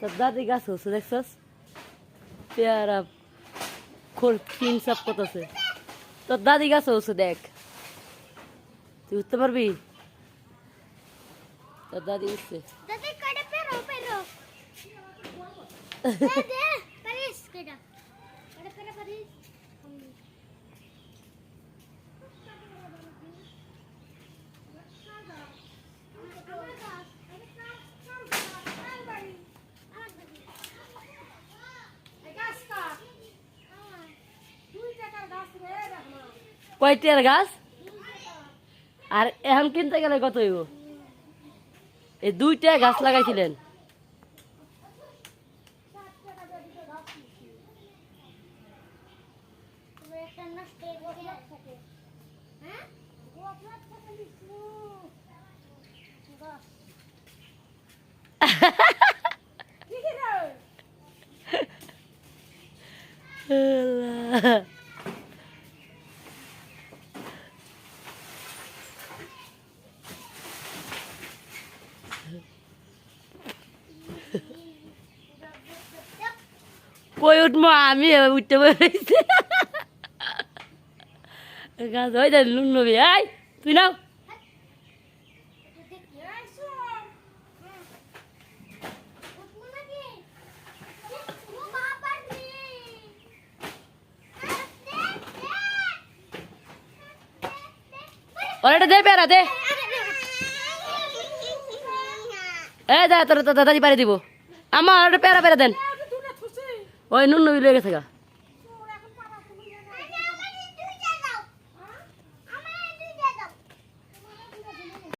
তোর দাদি গাছ হচ্ছে দেখছস পেয়ারা খোল তিন সব কতছে তোর দাদি গাছ হচ্ছে দেখ তুই উঠতে পারবি তোর দাদি উঠছে কয়টার গাছ আর এখন কিনতে গেলে কত হইব এই 2টা গাছ লাগাইছিলেন কই উঠবো আমি উঠতে পেরেছি গাছ হয়ে যায় লুন নবী আই তুই নাও ওটা দে পেয়ারা দে এ দা তোর দাদাজি পারি দিব আমার পেয়ারা পেয়ারা দেন ওই নুন নবী লেগে থাকা